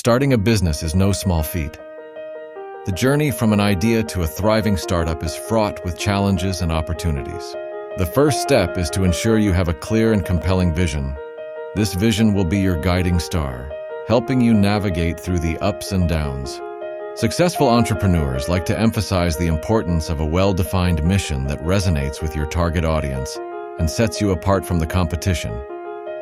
Starting a business is no small feat. The journey from an idea to a thriving startup is fraught with challenges and opportunities. The first step is to ensure you have a clear and compelling vision. This vision will be your guiding star, helping you navigate through the ups and downs. Successful entrepreneurs like to emphasize the importance of a well-defined mission that resonates with your target audience and sets you apart from the competition.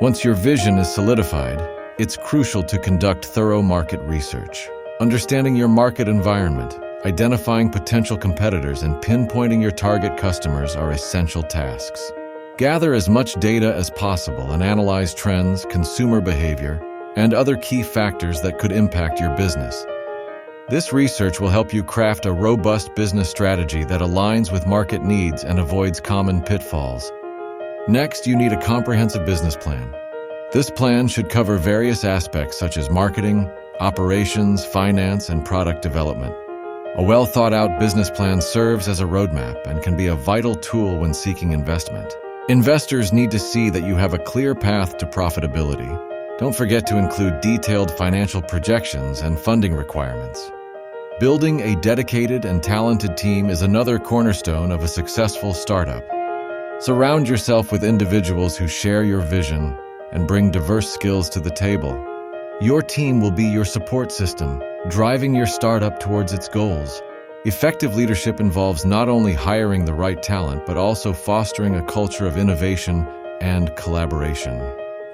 Once your vision is solidified, it's crucial to conduct thorough market research. Understanding your market environment, identifying potential competitors, and pinpointing your target customers are essential tasks. Gather as much data as possible and analyze trends, consumer behavior, and other key factors that could impact your business. This research will help you craft a robust business strategy that aligns with market needs and avoids common pitfalls. Next, you need a comprehensive business plan. This plan should cover various aspects such as marketing, operations, finance, and product development. A well-thought-out business plan serves as a roadmap and can be a vital tool when seeking investment. Investors need to see that you have a clear path to profitability. Don't forget to include detailed financial projections and funding requirements. Building a dedicated and talented team is another cornerstone of a successful startup. Surround yourself with individuals who share your vision and bring diverse skills to the table. Your team will be your support system, driving your startup towards its goals. Effective leadership involves not only hiring the right talent, but also fostering a culture of innovation and collaboration.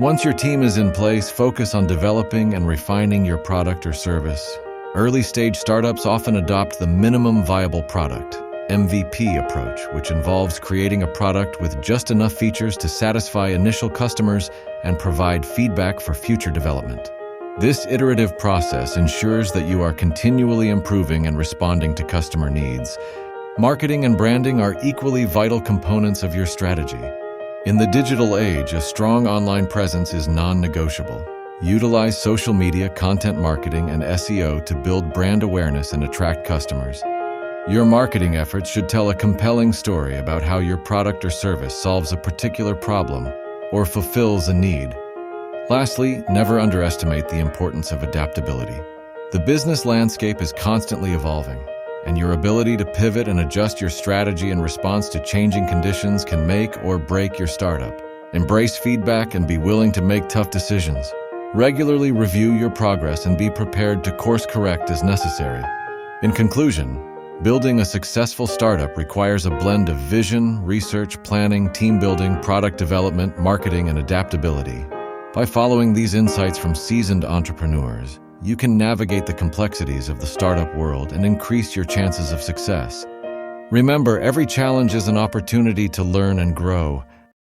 Once your team is in place, focus on developing and refining your product or service. Early-stage startups often adopt the minimum viable product (MVP) approach, which involves creating a product with just enough features to satisfy initial customers and provide feedback for future development. This iterative process ensures that you are continually improving and responding to customer needs. Marketing and branding are equally vital components of your strategy. In the digital age, a strong online presence is non-negotiable. Utilize social media, content marketing, and SEO to build brand awareness and attract customers. Your marketing efforts should tell a compelling story about how your product or service solves a particular problem or fulfills a need. Lastly, never underestimate the importance of adaptability. The business landscape is constantly evolving, and your ability to pivot and adjust your strategy in response to changing conditions can make or break your startup. Embrace feedback and be willing to make tough decisions. Regularly review your progress and be prepared to course correct as necessary. In conclusion, building a successful startup requires a blend of vision, research, planning, team building, product development, marketing, and adaptability. By following these insights from seasoned entrepreneurs, you can navigate the complexities of the startup world and increase your chances of success. Remember, every challenge is an opportunity to learn and grow,